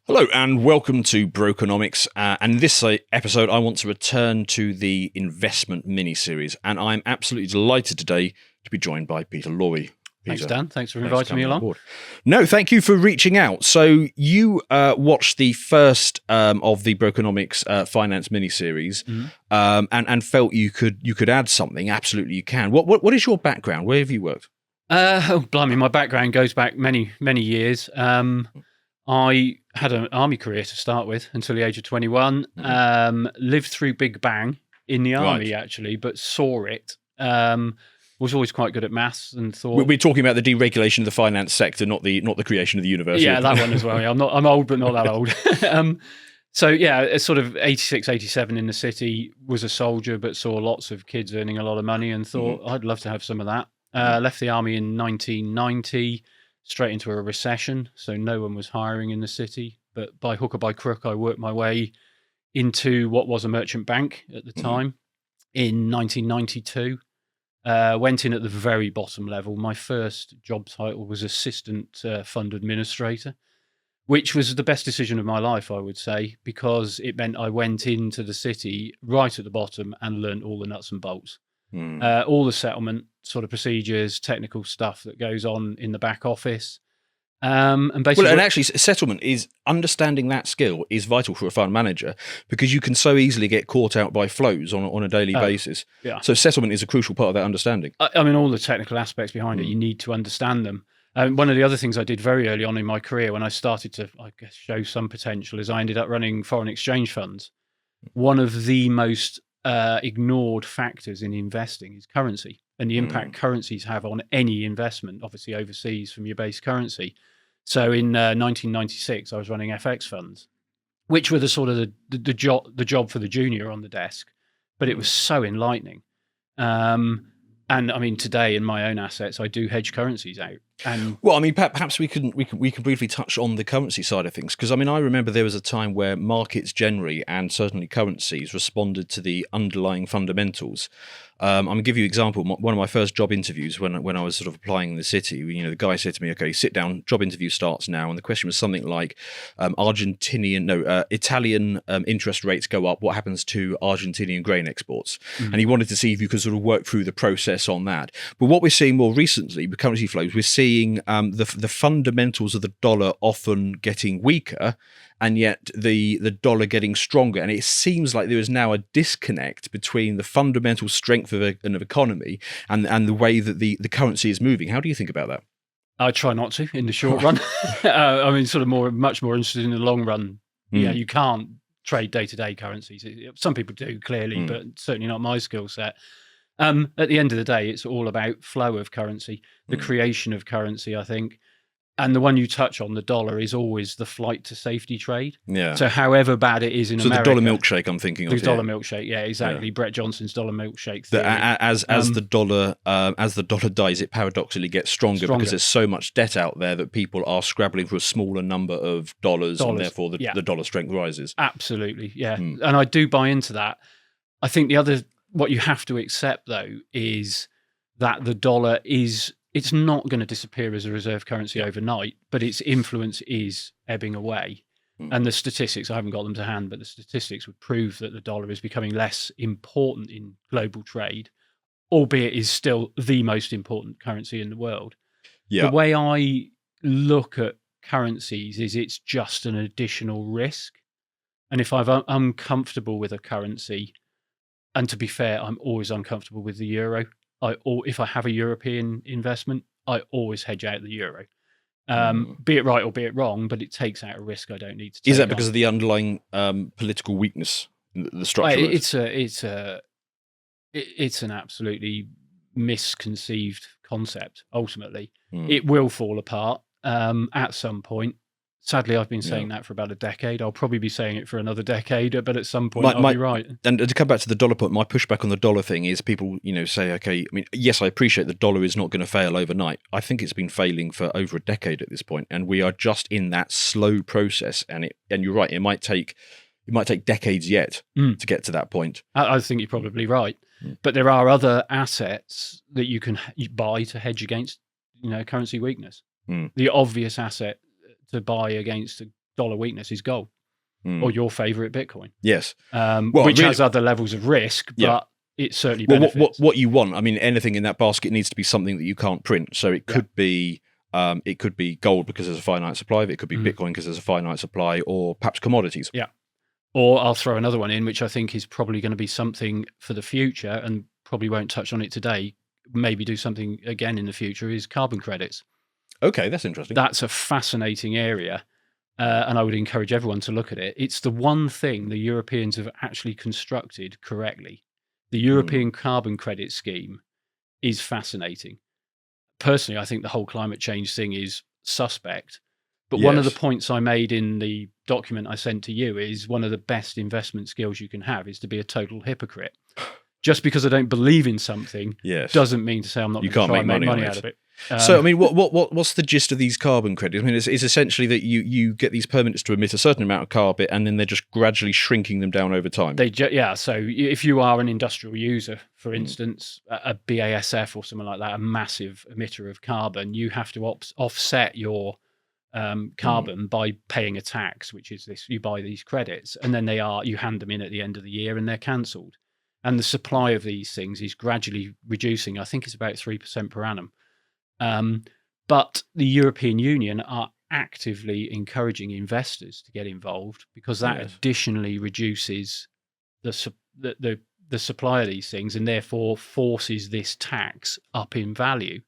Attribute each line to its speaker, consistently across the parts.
Speaker 1: Hello and welcome to Brokenomics. And in this episode, I want to return to the investment mini-series. And I'm absolutely delighted today to be joined by Peter Lawery.
Speaker 2: Thanks, Dan. Thanks for inviting me along.
Speaker 1: No, thank you for reaching out. So you watched the first of the Brokenomics finance mini-series and felt you could add something. Absolutely, you can. What is your background? Where have you worked?
Speaker 2: Blimey, my background goes back many years. I had an army career to start with until the age of 21. Lived through Big Bang in the army, actually, but saw it. Was always quite good at maths and thought...
Speaker 1: We're talking about the deregulation of the finance sector, not the creation of the university.
Speaker 2: Yeah, that one as well. Yeah, I'm old, but not that old. So yeah, it's sort of 86, 87 in the city, was a soldier, but saw lots of kids earning a lot of money and thought, I'd love to have some of that. Left the army in 1990, straight into a recession, so no one was hiring in the city. But by hook or by crook, I worked my way into what was a merchant bank at the time in 1992. Went in at the very bottom level. My first job title was assistant fund administrator, which was the best decision of my life, I would say, because it meant I went into the city right at the bottom and learned all the nuts and bolts. All the settlement sort of procedures, technical stuff that goes on in the back office. And basically,
Speaker 1: and actually, settlement is understanding that skill is vital for a fund manager because you can so easily get caught out by flows on a daily basis. Yeah. So settlement is a crucial part of that understanding.
Speaker 2: I mean, all the technical aspects behind it, you need to understand them. One of the other things I did very early on in my career when I started to, I guess, show some potential is I ended up running foreign exchange funds. One of the most ignored factors in investing is currency and the impact currencies have on any investment, obviously overseas from your base currency. So in 1996, I was running FX funds, which were the sort of the job for the junior on the desk, but it was so enlightening. And I mean, today in my own assets, I do hedge currencies out. And
Speaker 1: well, I mean, perhaps we can briefly touch on the currency side of things because I mean, I remember there was a time where markets generally and certainly currencies responded to the underlying fundamentals. I'm going to give you an example. One of my first job interviews when I was sort of applying in the city, the guy said to me, "Okay, sit down. Job interview starts now." And the question was something like, Italian interest rates go up. What happens to Argentinian grain exports? And he wanted to see if you could sort of work through the process on that. But what we're seeing more recently with currency flows, we're seeing the fundamentals of the dollar often getting weaker, and yet the dollar getting stronger. And it seems like there is now a disconnect between the fundamental strength of an economy and the way that the currency is moving. How do you think about that?
Speaker 2: I try not to in the short run. I mean, sort of much more interested in the long run. Yeah, you can't trade day-to-day currencies. Some people do, clearly, but certainly not my skill set. At the end of the day, it's all about flow of currency, the creation of currency, I think. And the one you touch on, the dollar, is always the flight to safety trade. Yeah. So however bad it is in America.
Speaker 1: So the dollar milkshake, I'm thinking of.
Speaker 2: The dollar milkshake, yeah, exactly. Yeah. Brett Johnson's dollar milkshake theory.
Speaker 1: As the dollar dies, it paradoxically gets stronger because there's so much debt out there that people are scrabbling for a smaller number of dollars. And therefore the dollar strength rises.
Speaker 2: Absolutely, yeah. And I do buy into that. I think what you have to accept, though, is that the dollar it's not going to disappear as a reserve currency overnight, but its influence is ebbing away. And the statistics, I haven't got them to hand, but the statistics would prove that the dollar is becoming less important in global trade, albeit is still the most important currency in the world. Yeah. The way I look at currencies is it's just an additional risk. And if I'm uncomfortable with a currency, and to be fair, I'm always uncomfortable with the euro. If I have a European investment, I always hedge out the euro. Be it right or be it wrong, but it takes out a risk I don't need to take.
Speaker 1: Is that because of the underlying political weakness, the structure?
Speaker 2: It's an absolutely misconceived concept. Ultimately, it will fall apart at some point. Sadly, I've been saying that for about a decade. I'll probably be saying it for another decade, but at some point I'll be right.
Speaker 1: And to come back to the dollar point, my pushback on the dollar thing is people, say, okay, I mean, yes, I appreciate the dollar is not going to fail overnight. I think it's been failing for over a decade at this point, and we are just in that slow process. And you're right, it might take decades yet to get to that point.
Speaker 2: I think you're probably right. But there are other assets that you can buy to hedge against, currency weakness. The obvious asset to buy against dollar weakness is gold, or your favorite Bitcoin.
Speaker 1: Yes.
Speaker 2: Which has other levels of risk, but it certainly benefits.
Speaker 1: What you want, I mean, anything in that basket needs to be something that you can't print. So it could be gold because there's a finite supply of it. It could be Bitcoin because there's a finite supply, or perhaps commodities.
Speaker 2: Yeah. Or I'll throw another one in, which I think is probably going to be something for the future, and probably won't touch on it today. Maybe do something again in the future, is carbon credits.
Speaker 1: Okay, that's interesting.
Speaker 2: That's a fascinating area. And I would encourage everyone to look at it. It's the one thing the Europeans have actually constructed correctly. The European carbon credit scheme is fascinating. Personally, I think the whole climate change thing is suspect. But one of the points I made in the document I sent to you is one of the best investment skills you can have is to be a total hypocrite. Just because I don't believe in something doesn't mean to say I'm not going to try and make money out of it.
Speaker 1: So, I mean, what's the gist of these carbon credits? I mean, it's essentially that you get these permits to emit a certain amount of carbon, and then they're just gradually shrinking them down over time.
Speaker 2: So if you are an industrial user, for instance, a BASF or something like that, a massive emitter of carbon, you have to offset your carbon by paying a tax, which is this: you buy these credits, and then you hand them in at the end of the year, and they're cancelled. And the supply of these things is gradually reducing. I think it's about 3% per annum. But the European Union are actively encouraging investors to get involved, because that additionally reduces the supply of these things, and therefore forces this tax up in value.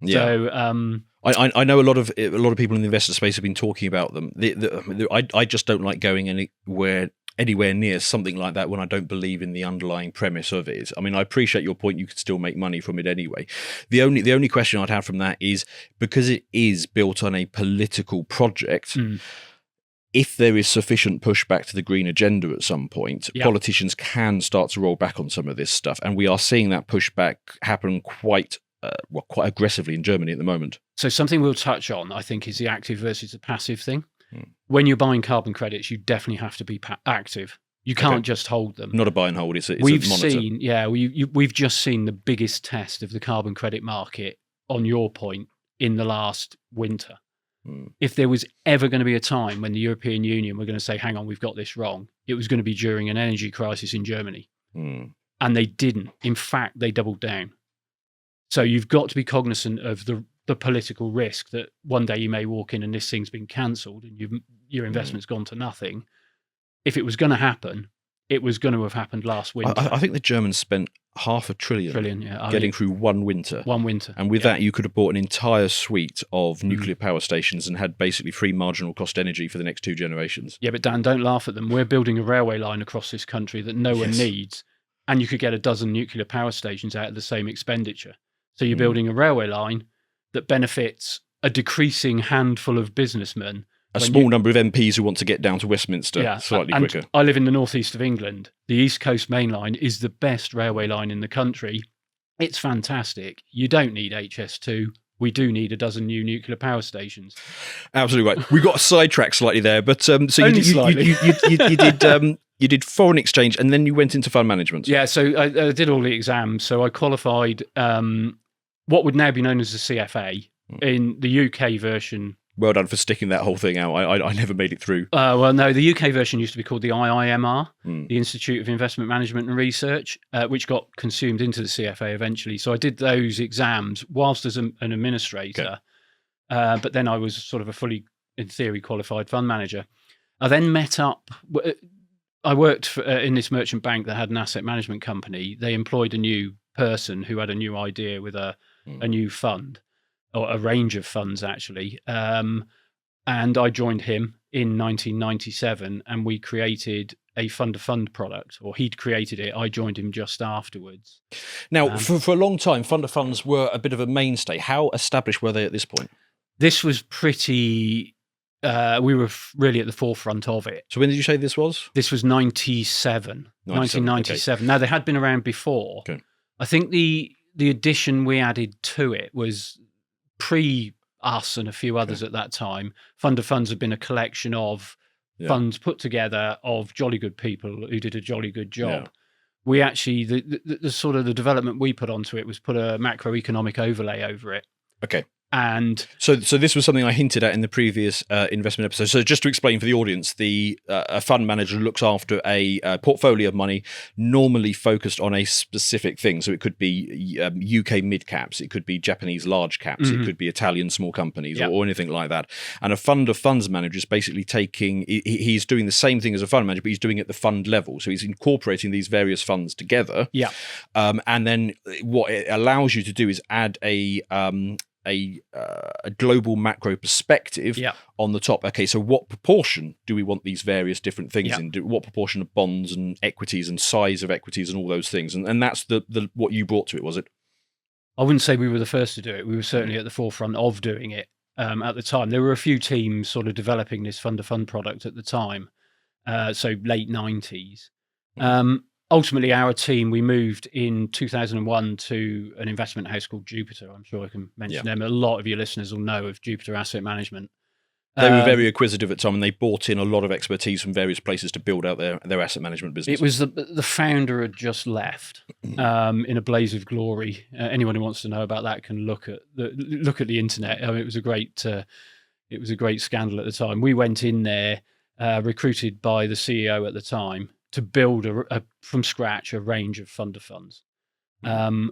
Speaker 2: Yeah. So
Speaker 1: I know a lot of people in the investor space have been talking about them. I just don't like going anywhere near something like that when I don't believe in the underlying premise of it. I mean, I appreciate your point. You could still make money from it anyway. The only question I'd have from that is, because it is built on a political project, if there is sufficient pushback to the green agenda at some point, politicians can start to roll back on some of this stuff. And we are seeing that pushback happen quite aggressively in Germany at the moment.
Speaker 2: So something we'll touch on, I think, is the active versus the passive thing. When you're buying carbon credits, you definitely have to be active. You can't just hold them.
Speaker 1: Not a buy and hold. It's a
Speaker 2: monitor. We've just seen the biggest test of the carbon credit market, on your point, in the last winter. If there was ever going to be a time when the European Union were going to say, hang on, we've got this wrong, it was going to be during an energy crisis in Germany. And they didn't. In fact, they doubled down. So you've got to be cognizant of the political risk that one day you may walk in and this thing's been cancelled and your investment's gone to nothing. If it was going to happen, it was going to have happened last winter.
Speaker 1: I think the Germans spent $500 billion getting through one winter. And with that, you could have bought an entire suite of nuclear power stations and had basically free marginal cost energy for the next 2 generations.
Speaker 2: Yeah, but Dan, don't laugh at them. We're building a railway line across this country that no one needs, and you could get a dozen nuclear power stations out of the same expenditure. So you're building a railway line that benefits a decreasing handful of businessmen.
Speaker 1: A small number of MPs who want to get down to Westminster slightly quicker.
Speaker 2: I live in the northeast of England. The East Coast Main Line is the best railway line in the country. It's fantastic. You don't need HS2. We do need a dozen new nuclear power stations. Absolutely
Speaker 1: right. We got sidetracked slightly there, but so you did foreign exchange, and then you went into fund management.
Speaker 2: Yeah, so I did all the exams. So I qualified what would now be known as the CFA in the UK version.
Speaker 1: Well done for sticking that whole thing out. I never made it through.
Speaker 2: Well, no, the UK version used to be called the IIMR, the Institute of Investment Management and Research, which got consumed into the CFA eventually. So I did those exams whilst as an administrator, but then I was sort of a fully, in theory, qualified fund manager. I then met up. I worked in this merchant bank that had an asset management company. They employed a new person who had a new idea with a new fund, or a range of funds actually. And I joined him in 1997, and we created a fund-to-fund product, or he'd created it. I joined him just afterwards.
Speaker 1: Now, for a long time, fund-to-funds were a bit of a mainstay. How established were they at this point?
Speaker 2: This was pretty... we were really at the forefront of it.
Speaker 1: So when did you say this was?
Speaker 2: This was 1997. Okay. Now, they had been around before. Okay. I think the addition we added to it was pre-us and a few others at that time. Fund of Funds had been a collection of funds put together of jolly good people who did a jolly good job. Yeah. We actually, the sort of the development we put onto it was put a macroeconomic overlay over it.
Speaker 1: Okay.
Speaker 2: And
Speaker 1: so this was something I hinted at in the previous investment episode. So just to explain for the audience, a fund manager looks after a portfolio of money, normally focused on a specific thing. So it could be UK mid caps, it could be Japanese large caps, it could be Italian small companies, or anything like that. And a fund of funds manager is basically he's doing the same thing as a fund manager, but he's doing it at the fund level. So he's incorporating these various funds together.
Speaker 2: Yeah.
Speaker 1: And then what it allows you to do is add a global macro perspective on the top. Okay, so what proportion do we want these various different things in? What proportion of bonds and equities and size of equities and all those things? And that's the what you brought to it, was it?
Speaker 2: I wouldn't say we were the first to do it. We were certainly at the forefront of doing it at the time. There were a few teams sort of developing this fund-to-fund product at the time, so late 90s. Ultimately, our team, we moved in 2001 to an investment house called Jupiter. I'm sure I can mention them. A lot of your listeners will know of Jupiter Asset Management.
Speaker 1: They were very acquisitive at the time, and they brought in a lot of expertise from various places to build out their asset management business.
Speaker 2: It was the founder had just left in a blaze of glory. Anyone who wants to know about that can look at the internet. I mean, it was a great scandal at the time. We went in there, recruited by the CEO at the time, to build from scratch a range of fund of funds,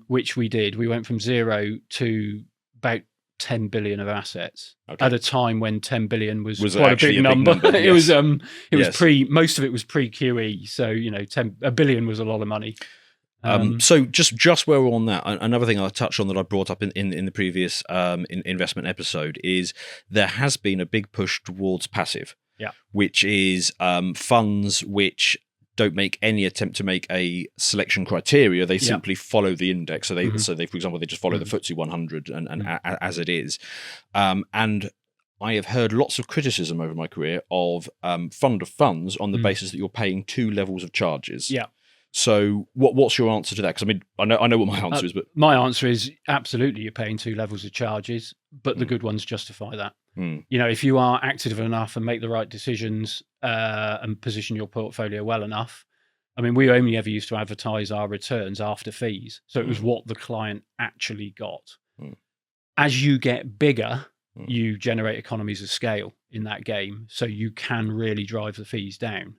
Speaker 2: which we did. We went from zero to about 10 billion of assets at a time when 10 billion was quite a big number. It was most of it was pre QE, so a billion was a lot of money.
Speaker 1: So just where we're on that, another thing I'll touch on that I brought up in the previous investment episode is there has been a big push towards passive, which is funds which don't make any attempt to make a selection criteria. They simply follow the index. So they, for example, they just follow the FTSE 100 and as it is. And I have heard lots of criticism over my career of fund of funds on the basis that you're paying two levels of charges. Yeah. So what's your answer to that? Because I mean, I know what my answer is, but
Speaker 2: my answer is absolutely you're paying two levels of charges, but the good ones justify that. If you are active enough and make the right decisions and position your portfolio well enough. I mean, we only ever used to advertise our returns after fees. So it was what the client actually got. As you get bigger, you generate economies of scale in that game. So you can really drive the fees down.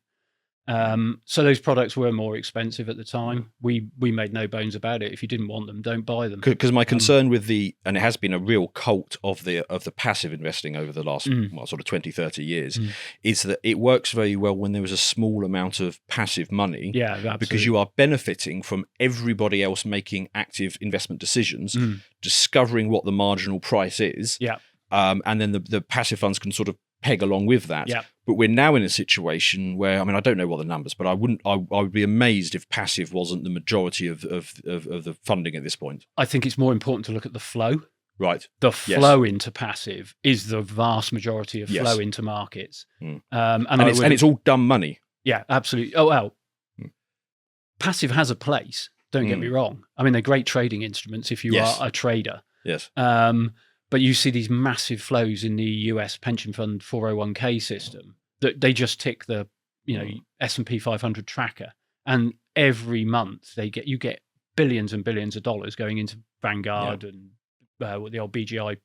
Speaker 2: So those products were more expensive at the time. We made no bones about it. If you didn't want them, don't buy them.
Speaker 1: Because my concern with and it has been a real cult of the passive investing over the last sort of 20, 30 years, is that it works very well when there is a small amount of passive money.
Speaker 2: Yeah, absolutely.
Speaker 1: Because you are benefiting from everybody else making active investment decisions, discovering what the marginal price is. Yeah. And then the passive funds can sort of peg along with that. Yeah. But we're now in a situation where, I mean, I don't know what the numbers, but I would be amazed if passive wasn't the majority of the funding at this point.
Speaker 2: I think it's more important to look at the flow.
Speaker 1: Right.
Speaker 2: The flow into passive is the vast majority of flow into markets. And
Speaker 1: it's all dumb money.
Speaker 2: Yeah, absolutely. Oh, well, passive has a place. Don't get me wrong. I mean, they're great trading instruments if you are a trader.
Speaker 1: Yes.
Speaker 2: But you see these massive flows in the US pension fund 401k system that they just tick the S&P 500 tracker, and every month you get billions and billions of dollars going into Vanguard and the old BGI,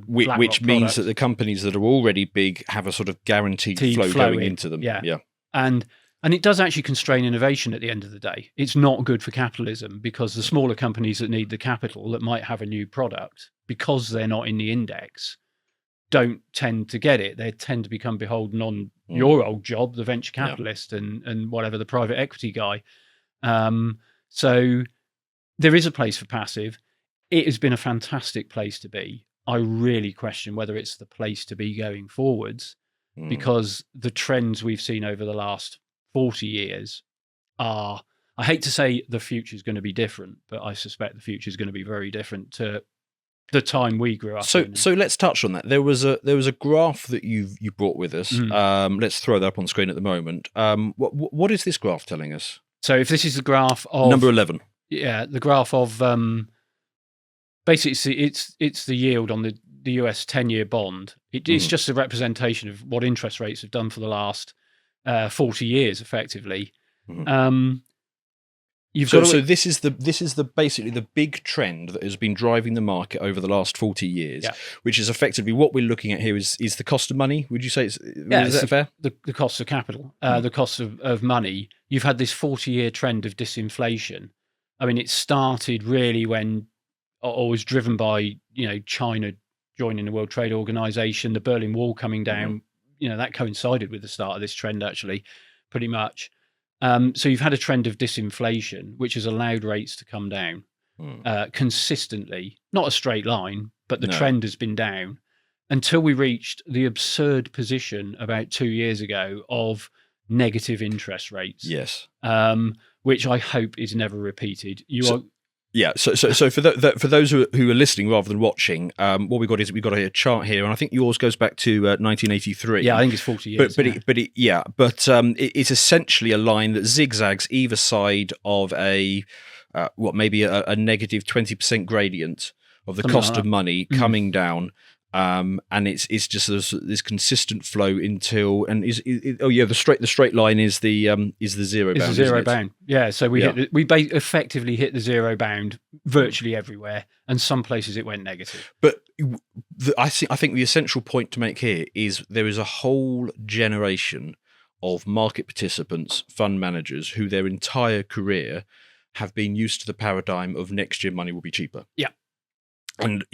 Speaker 1: which means that the companies that are already big have a sort of guaranteed flow going into them. Yeah.
Speaker 2: And it does actually constrain innovation at the end of the day. It's not good for capitalism because the smaller companies that need the capital that might have a new product, because they're not in the index, don't tend to get it. They tend to become beholden on your old job, the venture capitalist and whatever, the private equity guy. So there is a place for passive. It has been a fantastic place to be. I really question whether it's the place to be going forwards because the trends we've seen over the last 40 years are, I hate to say the future is going to be different, but I suspect the future is going to be very different to the time we grew up in.
Speaker 1: So let's touch on that. There was a graph that you brought with us. Let's throw that up on screen at the moment. What is this graph telling us?
Speaker 2: So if this is the graph of
Speaker 1: number 11,
Speaker 2: the graph of basically it's the yield on the US 10-year bond. It's just a representation of what interest rates have done for the last 40 years, effectively.
Speaker 1: So this is the basically the big trend that has been driving the market over the last 40 years, which is effectively what we're looking at here is the cost of money. Would you say is that fair?
Speaker 2: The cost of capital, the cost of money. You've had this 40-year trend of disinflation. I mean, it started really or was driven by, China joining the World Trade Organization, the Berlin Wall coming down. That coincided with the start of this trend, actually, pretty much. So you've had a trend of disinflation, which has allowed rates to come down consistently, not a straight line, but the trend has been down until we reached the absurd position about 2 years ago of negative interest rates.
Speaker 1: Yes.
Speaker 2: Which I hope is never repeated.
Speaker 1: So for those who are listening rather than watching, what we've got a chart here, and I think yours goes back to 1983.
Speaker 2: Yeah, I think it's 40 years.
Speaker 1: It's essentially a line that zigzags either side of maybe a negative 20% gradient of the cost of money coming down. And it's just this consistent flow until the straight line is the zero bound.
Speaker 2: It's the zero bound. Yeah, so we effectively hit the zero bound virtually everywhere, and some places it went negative.
Speaker 1: But I think the essential point to make here is there is a whole generation of market participants, fund managers, who their entire career have been used to the paradigm of next year money will be cheaper.
Speaker 2: Yeah.
Speaker 1: And,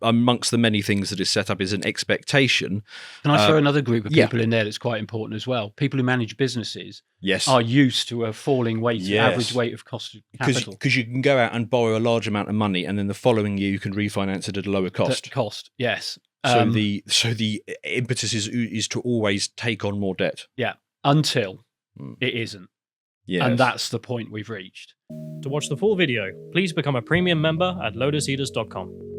Speaker 1: amongst the many things that is set up is an expectation.
Speaker 2: Can I throw another group of people in there that's quite important as well? People who manage businesses are used to a falling average weight of cost of capital.
Speaker 1: Because you can go out and borrow a large amount of money, and then the following year you can refinance it at a lower cost.
Speaker 2: Yes.
Speaker 1: So the impetus is to always take on more debt.
Speaker 2: Yeah, until it isn't.
Speaker 1: Yes.
Speaker 2: And that's the point we've reached.
Speaker 3: To watch the full video, please become a premium member at lotuseaters.com.